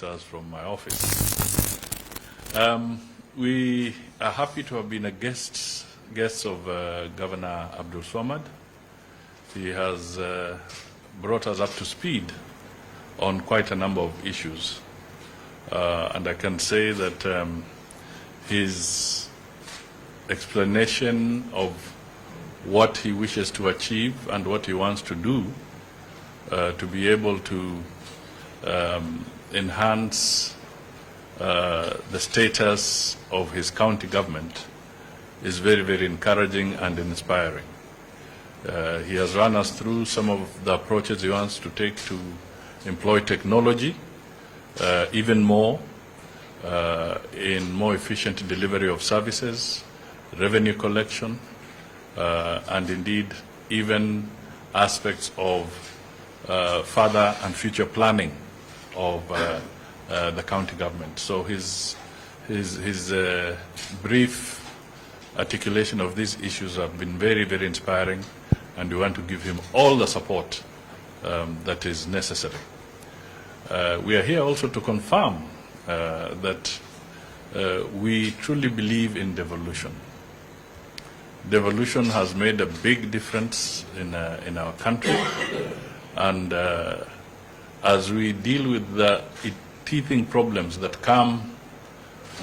officers from my office. We are happy to have been a guests of Governor Abdul Swamad. He has brought us up to speed on quite a number of issues. And I can say that his explanation of what he wishes to achieve and what he wants to do to be able to enhance the status of his county government is very, very encouraging and inspiring. He has run us through some of the approaches he wants to take to employ technology even more in more efficient delivery of services, revenue collection, and indeed even aspects of further and future planning of the county government. So his brief articulation of these issues have been very, very inspiring, and we want to give him all the support that is necessary. We are here also to confirm that we truly believe in devolution. Devolution has made a big difference in our country, and as we deal with the teething problems that come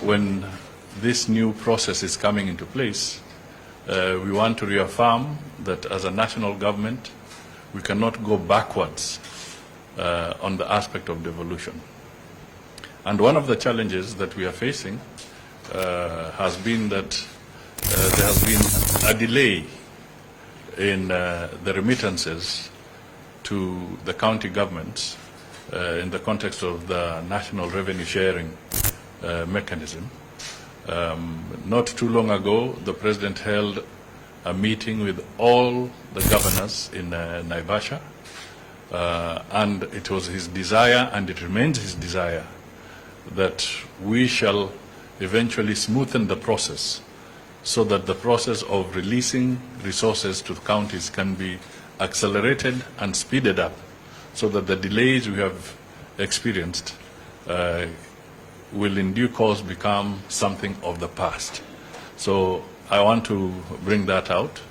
when this new process is coming into place, we want to reaffirm that as a national government, we cannot go backwards on the aspect of devolution. And one of the challenges that we are facing has been that there has been a delay in the remittances to the county governments in the context of the national revenue sharing mechanism. Not too long ago, the President held a meeting with all the governors in Naivasha, and it was his desire, and it remains his desire, that we shall eventually smoothen the process so that the process of releasing resources to the counties can be accelerated and speeded up, so that the delays we have experienced will in due course become something of the past. So I want to bring that out.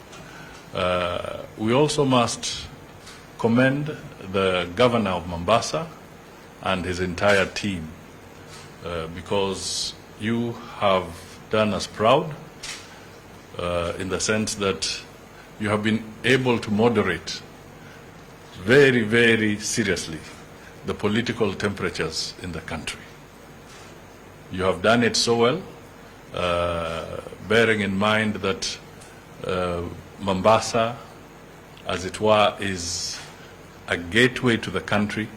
We also must commend the governor of Mombasa and his entire team because you have done us proud in the sense that you have been able to moderate very, very seriously the political temperatures in the country. You have done it so well, bearing in mind that Mombasa, as it were, is a gateway to the country.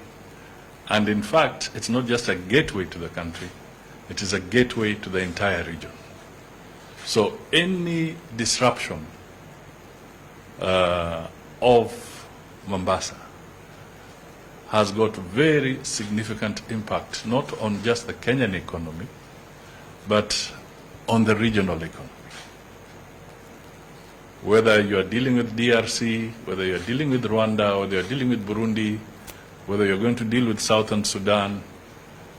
And in fact, it's not just a gateway to the country, it is a gateway to the entire region. So any disruption of Mombasa has got very significant impact, not on just the Kenyan economy, but on the regional economy. Whether you are dealing with DRC, whether you are dealing with Rwanda, whether you are dealing with Burundi, whether you're going to deal with Southern Sudan,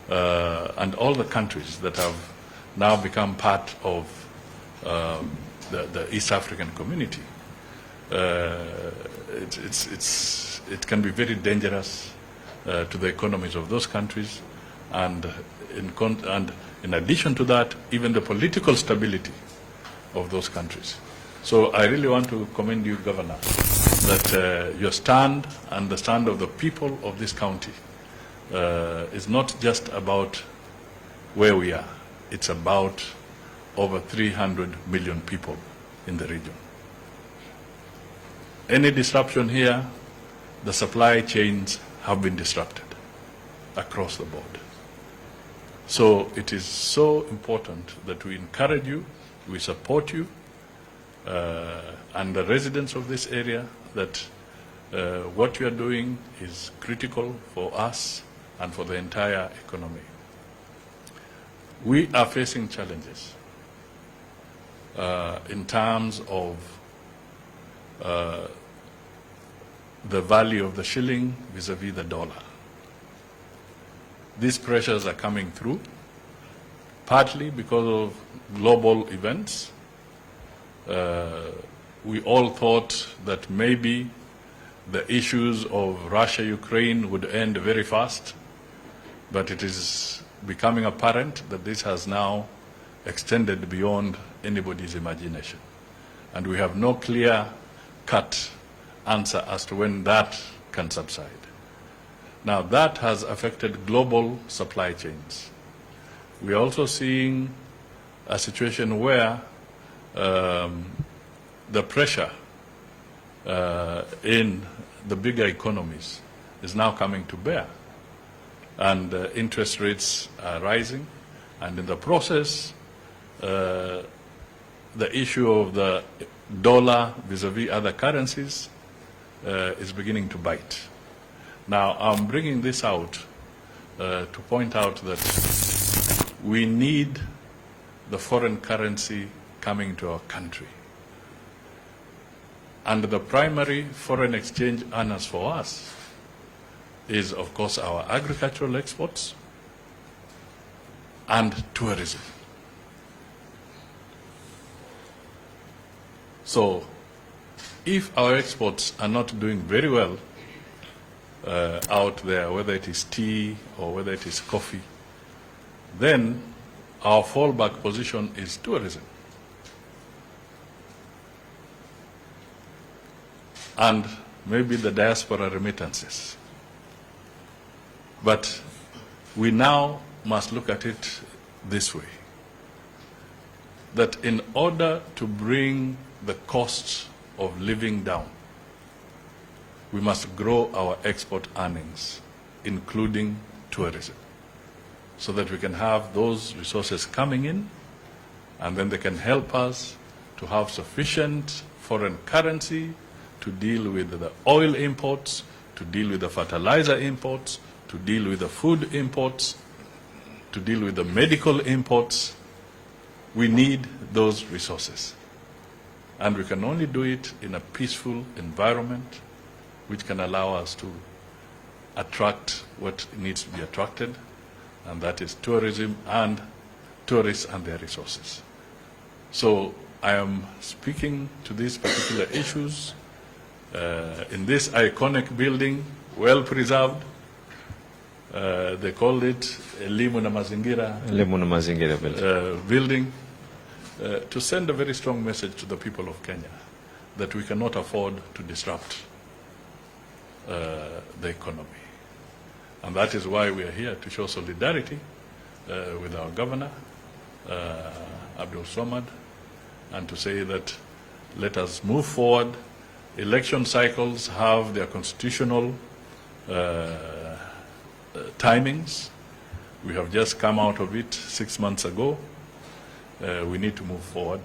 and all the countries that have now become part of the East African community, it can be very dangerous to the economies of those countries, and in addition to that, even the political stability of those countries. So I really want to commend you, Governor, that your stand and the stand of the people of this county is not just about where we are. It's about over 300 million people in the region. Any disruption here, the supply chains have been disrupted across the board. So it is so important that we encourage you, we support you, and the residents of this area, that what you are doing is critical for us and for the entire economy. We are facing challenges in terms of the value of the shilling vis-a-vis the dollar. these pressures are coming through, partly because of global events. We all thought that maybe the issues of Russia-Ukraine would end very fast, but it is becoming apparent that this has now extended beyond anybody's imagination. And we have no clear-cut answer as to when that can subside. Now, that has affected global supply chains. We are also seeing a situation where the pressure in the bigger economies is now coming to bear. And interest rates are rising. And in the process, the issue of the dollar vis-a-vis other currencies is beginning to bite. Now, I'm bringing this out to point out that we need the foreign currency coming to our country. And the primary foreign exchange earners for us is, of course, our agricultural exports and tourism. So, if our exports are not doing very well out there, whether it is tea or whether it is coffee, then our fallback position is tourism. And maybe the diaspora remittances. But we now must look at it this way, that in order to bring the costs of living down, we must grow our export earnings, including tourism, so that we can have those resources coming in, and then they can help us to have sufficient foreign currency to deal with the oil imports, to deal with the fertilizer imports, to deal with the food imports, to deal with the medical imports. We need those resources. And we can only do it in a peaceful environment which can allow us to attract what needs to be attracted, and that is tourism and tourists and their resources. So I am speaking to these particular issues in this iconic building, well preserved. They called it Elimu na Mazingira building, to send a very strong message to the people of Kenya that we cannot afford to disrupt the economy. And that is why we are here, to show solidarity with our governor, Abdul Somad, and to say that let us move forward. Election cycles have their constitutional timings. We have just come out of it 6 months ago. We need to move forward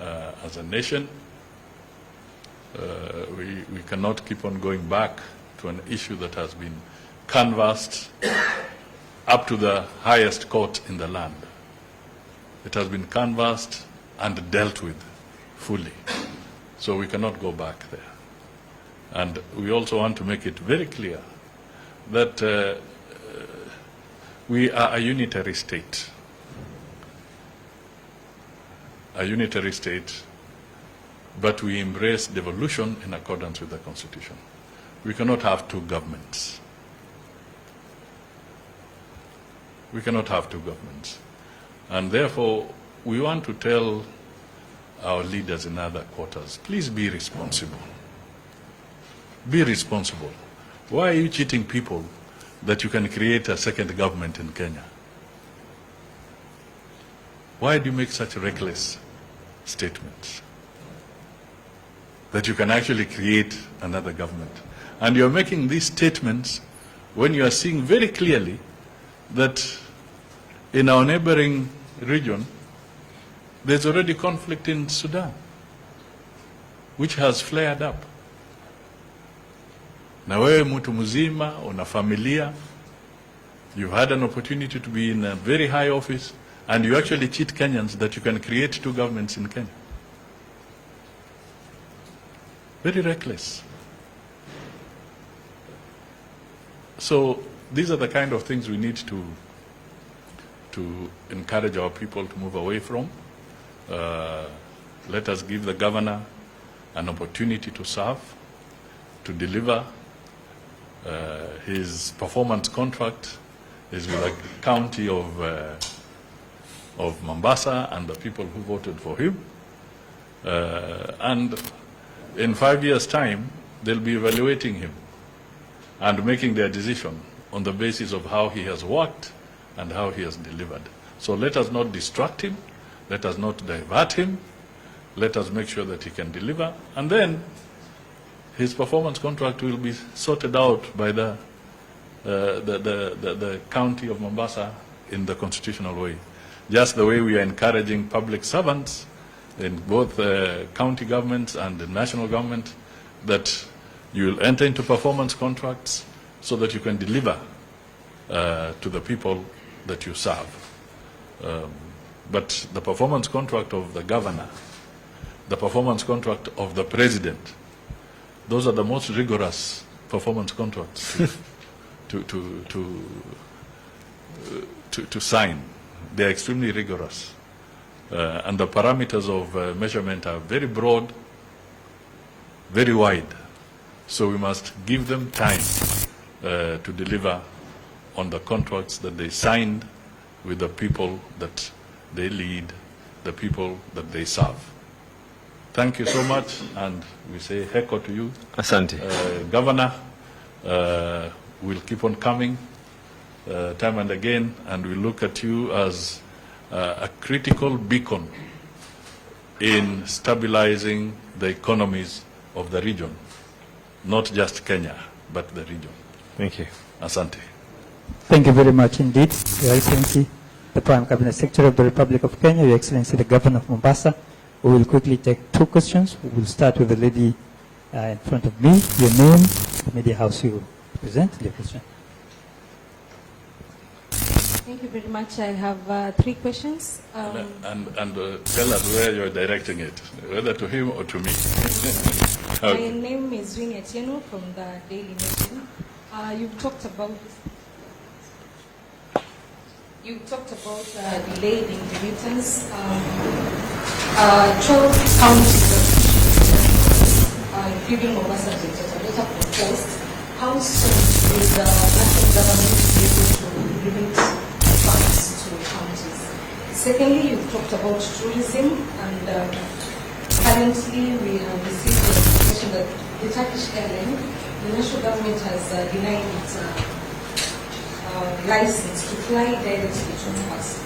as a nation. We cannot keep on going back to an issue that has been canvassed up to the highest court in the land. It has been canvassed and dealt with fully. So we cannot go back there. And we also want to make it very clear that we are a unitary state. A unitary state, but we embrace devolution in accordance with the Constitution. We cannot have two governments. We cannot have two governments. And therefore, we want to tell our leaders in other quarters, please be responsible. Be responsible. Why are you cheating people that you can create a second government in Kenya? Why do you make such reckless statements that you can actually create another government? And you're making these statements when you are seeing very clearly that in our neighboring region, there's already conflict in Sudan, which has flared up. Na wewe mtu mzima, una familia, you've had an opportunity to be in a very high office, and you actually cheat Kenyans that you can create two governments in Kenya. Very reckless. So these are the kind of things we need to encourage our people to move away from. Let us give the governor an opportunity to serve, to deliver. His performance contract is with the county of Mombasa and the people who voted for him. And in 5 years' time, they'll be evaluating him and making their decision on the basis of how he has worked and how he has delivered. So let us not distract him. Let us not divert him. Let us make sure that he can deliver. And then his performance contract will be sorted out by the county of Mombasa in the constitutional way. Just the way we are encouraging public servants in both county governments and the national government that you will enter into performance contracts so that you can deliver to the people that you serve. But the performance contract of the governor, the performance contract of the president, those are the most rigorous performance contracts to sign. They are extremely rigorous. And the parameters of measurement are very broad, very wide. So we must give them time to deliver on the contracts that they signed with the people that they lead, the people that they serve. Thank you so much, and we say heko to you. Asante. Governor, we'll keep on coming time and again, and we look at you as a critical beacon in stabilizing the economies of the region, not just Kenya, but the region. Thank you. Asante. Thank you very much indeed, Your Excellency, the Prime Cabinet Secretary of the Republic of Kenya, Your Excellency, the Governor of Mombasa. We will quickly take 2 questions. We will start with the lady in front of me. Your name, the media house you represent, your question. Thank you very much. I have 3 questions. And tell us where you're directing it, whether to him or to me. My name is Winnie Atieno from the Daily Nation. You've talked about delayed in remittance. 12 counties, including Mombasa, data proposed. How soon will the national government be able to remit funds to counties? Secondly, you've talked about tourism, and currently we have received the information that the Turkish airline, the national government has denied its license to fly directly to us.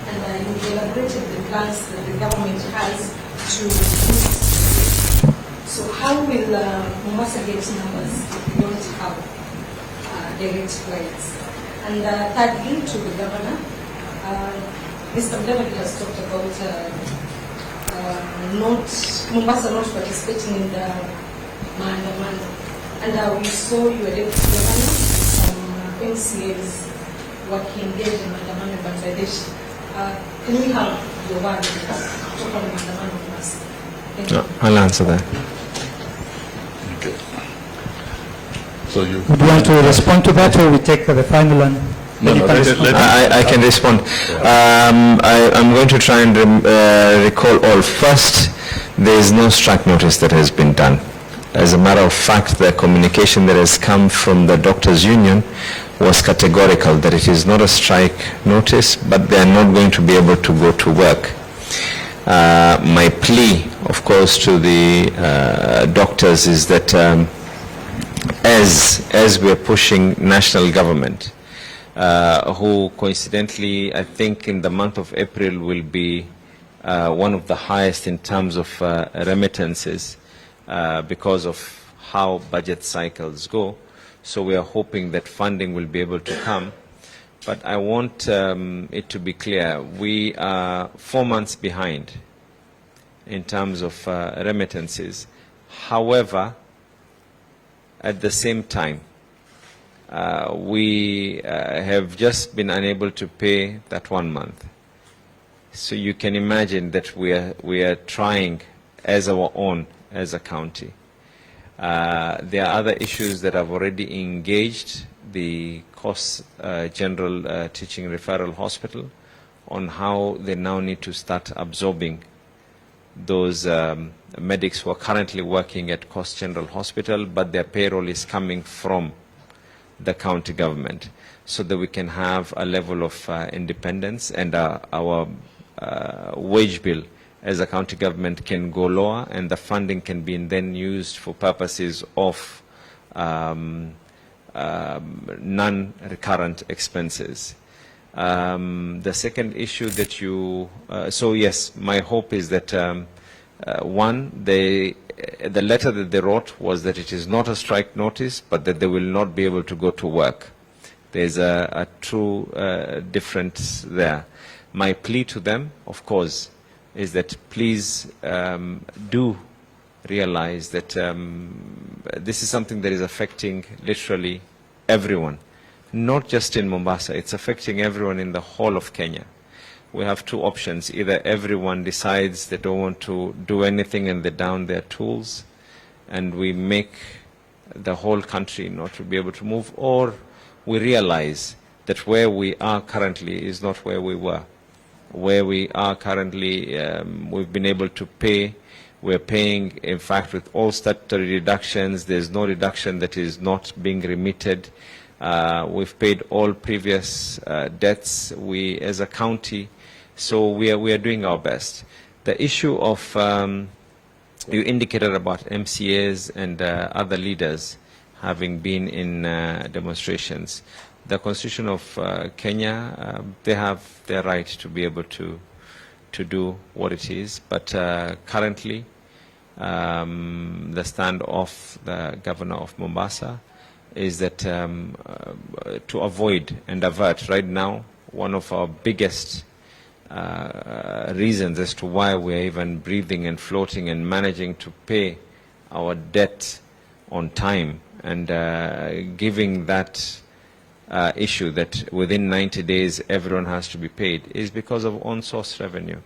And you elaborated the plans that the government has to boost. So how will Mombasa get numbers if we don't have direct flights? And thirdly, to the governor, Mr. Mudavadi has talked about Mombasa not participating in the maandamano. And we saw your deputy governor, MCAs working engaged in maandamano in Bangladesh. Can we have your word to talk on maandamano with us? Thank you. I'll answer that. Okay. So you Would you want to respond to that, or we take the final one? No, I can respond. I'm going to try and recall all. First, there is no strike notice that has been done. As a matter of fact, the communication that has come from the doctors' union was categorical that it is not a strike notice, but they are not going to be able to go to work. My plea, of course, to the doctors is that as we are pushing national government, who coincidentally, I think in the month of April will be one of the highest in terms of remittances because of how budget cycles go. So we are hoping that funding will be able to come. But I want it to be clear, we are 4 months behind in terms of remittances. However, at the same time, we have just been unable to pay that 1 month. So you can imagine that we are trying as our own, as a county. There are other issues that have already engaged the Coast General Teaching Referral Hospital on how they now need to start absorbing those medics who are currently working at Coast General Hospital, but their payroll is coming from the county government, so that we can have a level of independence, and our wage bill as a county government can go lower, and the funding can be then used for purposes of non-recurrent expenses. The second issue that you, so yes, my hope is that one, the letter that they wrote was that it is not a strike notice, but that they will not be able to go to work. There's a true difference there. My plea to them, of course, is that please do realize that this is something that is affecting literally everyone, not just in Mombasa. It's affecting everyone in the whole of Kenya. We have two options. Either everyone decides they don't want to do anything and they down their tools, and we make the whole country not to be able to move, or we realize that where we are currently is not where we were. Where we are currently, we've been able to pay. We're paying, in fact, with all statutory deductions. There's no deduction that is not being remitted. We've paid all previous debts, we as a county, so we are doing our best. The issue of, you indicated about MCAs and other leaders having been in demonstrations. The Constitution of Kenya, they have their right to be able to do what it is, but currently the stand of the governor of Mombasa is that to avoid and avert. Right now, one of our biggest reasons as to why we're even breathing and floating and managing to pay our debt on time and giving that issue that within 90 days everyone has to be paid is because of on-source revenue.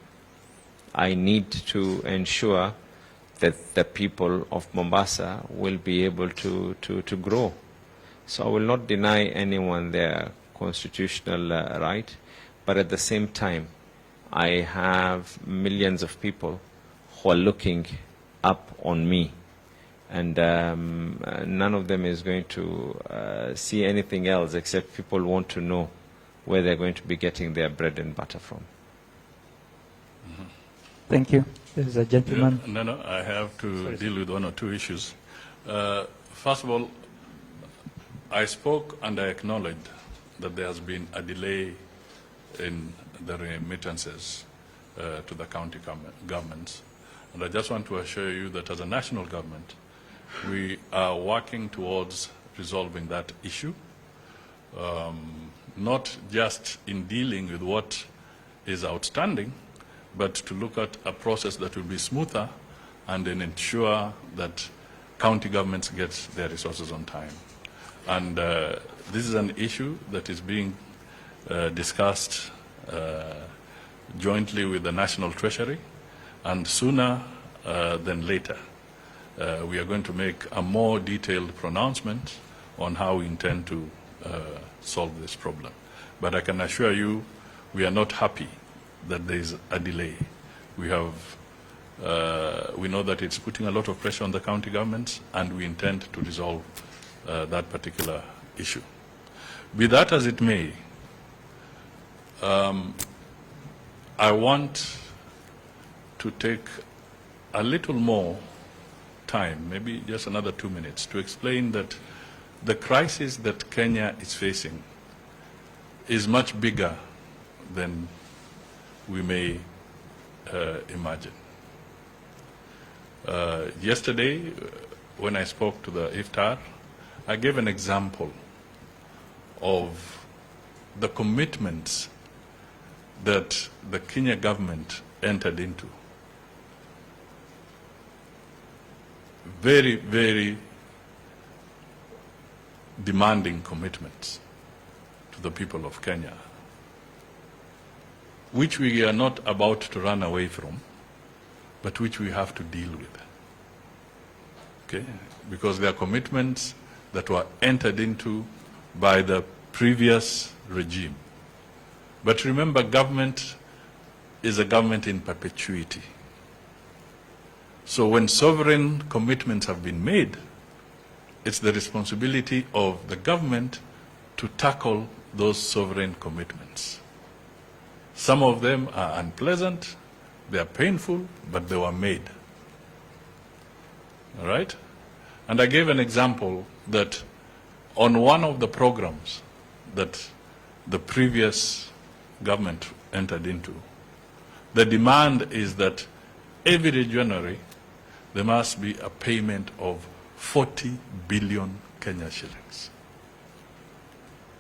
I need to ensure that the people of Mombasa will be able to grow. So I will not deny anyone their constitutional right, but at the same time, I have millions of people who are looking up on me, and none of them is going to see anything else except people want to know where they're going to be getting their bread and butter from. Thank you. There's a gentleman. Yeah, no, I have to deal with one or two issues. First of all, I spoke and I acknowledged that there has been a delay in the remittances to the county governments. And I just want to assure you that as a national government, we are working towards resolving that issue, not just in dealing with what is outstanding, but to look at a process that will be smoother and then ensure that county governments get their resources on time. And this is an issue that is being discussed jointly with the National Treasury, and sooner than later we are going to make a more detailed pronouncement on how we intend to solve this problem. But I can assure you we are not happy that there is a delay. We know that it's putting a lot of pressure on the county governments, and we intend to resolve that particular issue. Be that as it may, I want to take a little more time, maybe just another 2 minutes, to explain that the crisis that Kenya is facing is much bigger than we may imagine. Yesterday, when I spoke to the iftar, I gave an example of the commitments that the Kenya government entered into. Very, very demanding commitments to the people of Kenya, which we are not about to run away from, but which we have to deal with. Okay? Because they are commitments that were entered into by the previous regime. But remember, government is a government in perpetuity. So when sovereign commitments have been made, it's the responsibility of the government to tackle those sovereign commitments. Some of them are unpleasant, they are painful, but they were made. All right? And I gave an example that on one of the programs that the previous government entered into, the demand is that every January there must be a payment of 40 billion Kenya shillings.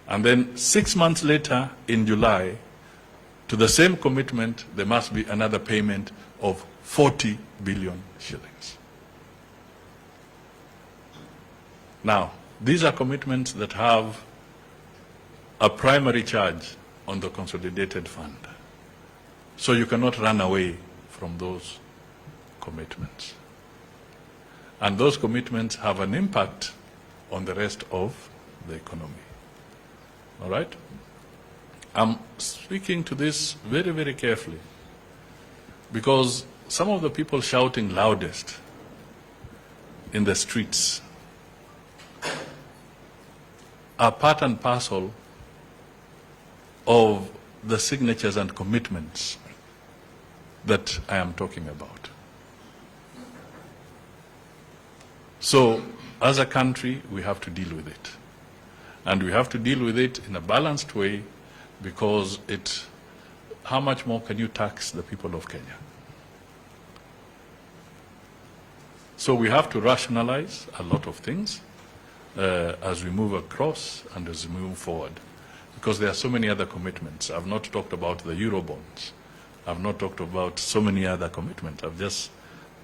And then 6 months later, in July, to the same commitment, there must be another payment of 40 billion shillings. Now, these are commitments that have a primary charge on the consolidated fund. So you cannot run away from those commitments. And those commitments have an impact on the rest of the economy. All right? I'm speaking to this very, very carefully because some of the people shouting loudest in the streets are part and parcel of the signatures and commitments that I am talking about. So, as a country, we have to deal with it. And we have to deal with it in a balanced way because how much more can you tax the people of Kenya? So we have to rationalize a lot of things as we move across and as we move forward. Because there are so many other commitments. I've not talked about the Eurobonds. I've not talked about so many other commitments. I've just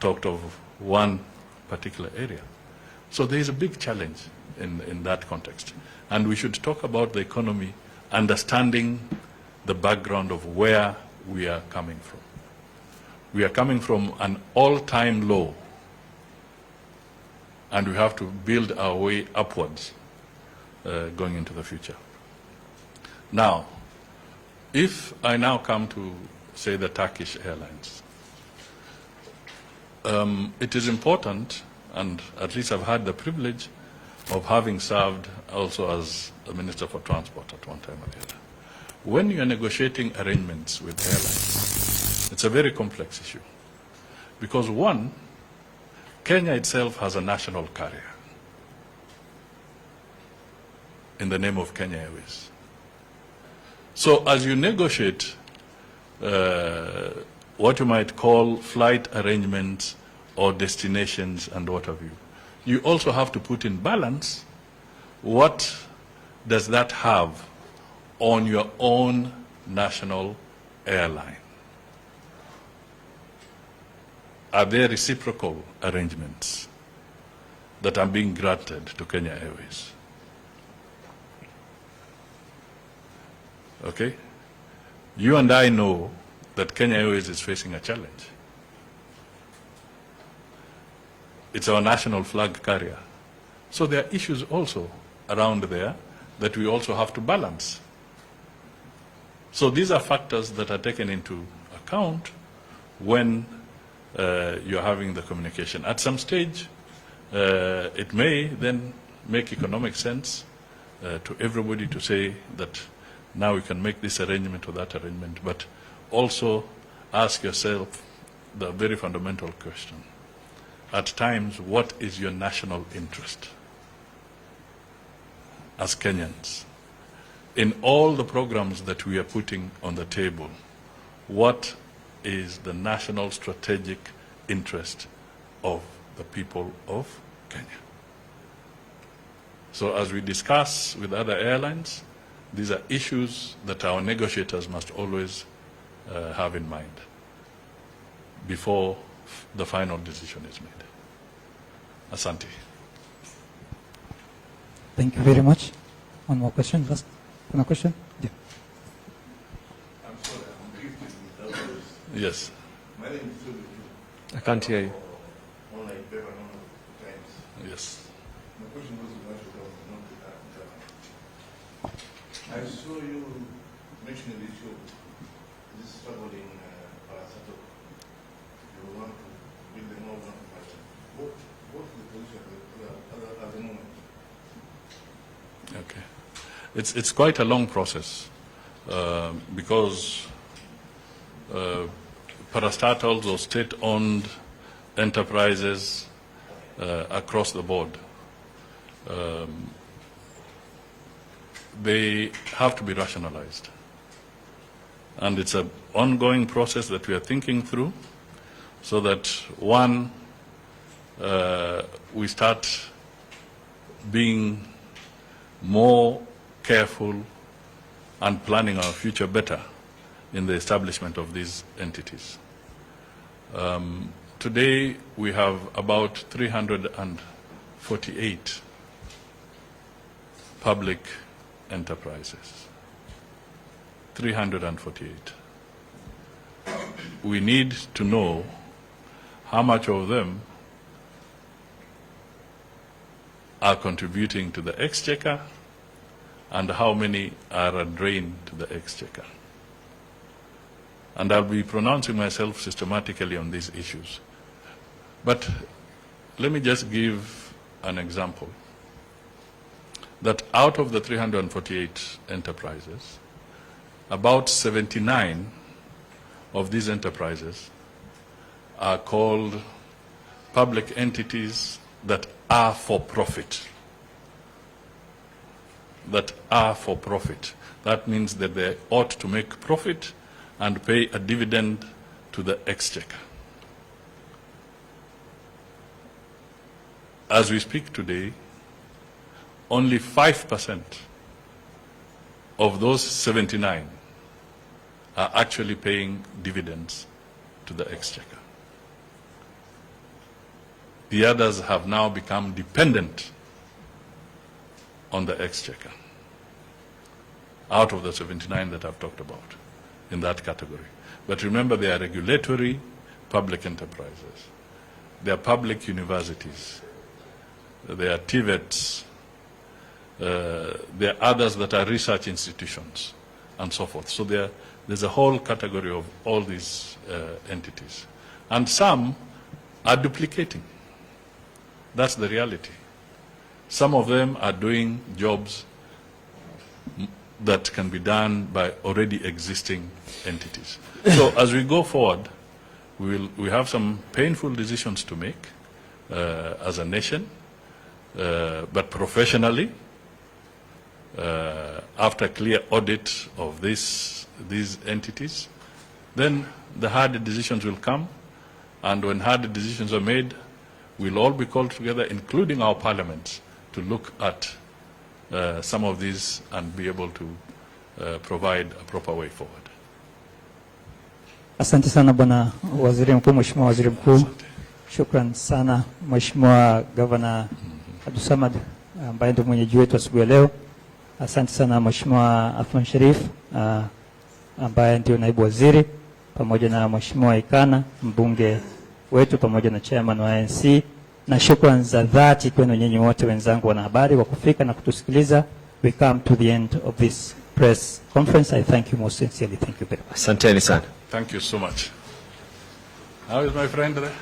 talked of one particular area. So there is a big challenge in that context. And we should talk about the economy, understanding the background of where we are coming from. We are coming from an all-time low, and we have to build our way upwards going into the future. Now, if I now come to, say, the Turkish Airlines, it is important, and at least I've had the privilege of having served also as a Minister for Transport at one time or the other. When you are negotiating arrangements with airlines, it's a very complex issue. Because one, Kenya itself has a national carrier in the name of Kenya Airways. So as you negotiate what you might call flight arrangements or destinations and what have you, you also have to put in balance what does that have on your own national airline. Are there reciprocal arrangements that are being granted to Kenya Airways? Okay? You and I know that Kenya Airways is facing a challenge. It's our national flag carrier. So there are issues also around there that we also have to balance. So these are factors that are taken into account when you're having the communication. At some stage, it may then make economic sense to everybody to say that now we can make this arrangement or that arrangement, but also ask yourself the very fundamental question. At times, what is your national interest as Kenyans? In all the programs that we are putting on the table, what is the national strategic interest of the people of Kenya? So as we discuss with other airlines, these are issues that our negotiators must always have in mind before the final decision is made. Asante. Thank you very much. One more question. Last one more question. Yeah. I'm sorry, I'm drifting with others. Yes. My name is Subi. I can't hear you. Online paper, not times. Yes. My question was about the government, not the government. I saw you mention the issue of this struggle in Parasato. You want to build them all one person. What's the position at the moment? Okay. It's quite a long process because parastatals or state-owned enterprises across the board, they have to be rationalized. And it's an ongoing process that we are thinking through so that, one, we start being more careful and planning our future better in the establishment of these entities. Today, we have about 348 public enterprises. 348. We need to know how much of them are contributing to the exchequer and how many are a drain to the exchequer. And I'll be pronouncing myself systematically on these issues. But let me just give an example. That out of the 348 enterprises, about 79 of these enterprises are called public entities that are for profit. That are for profit. That means that they ought to make profit and pay a dividend to the exchequer. As we speak today, only 5% of those 79 are actually paying dividends to the exchequer. The others have now become dependent on the exchequer, out of the 79 that I've talked about in that category. But remember, they are regulatory public enterprises. They are public universities. They are TVETs. There are others that are research institutions and so forth. So there's a whole category of all these entities. And some are duplicating. That's the reality. Some of them are doing jobs that can be done by already existing entities. So as we go forward, we have some painful decisions to make as a nation, but professionally, after clear audit of these entities, then the hard decisions will come, and when hard decisions are made, we'll all be called together, including our parliaments, to look at some of these and be able to provide a proper way forward. Asante sana Bwana Waziri Mkuu, Mheshimiwa Waziri Mkuu. Shukran sana Mheshimiwa Governor Abdulsamad ambaye ndio mwenyeji wetu asubuhi ya leo. Asante sana Mheshimiwa Afan Sharif ambaye ndio naibu waziri, pamoja na Mheshimiwa Ikana mbunge wetu, pamoja na chairman wa ANC, na shukrani za dhati kwenu nyinyi wote wenzangu wanahabari kwa kufika na kutusikiliza. We come to the end of this press conference. I thank you most sincerely. Thank you very much. Asanteni sana. Thank you so much. How is my friend there?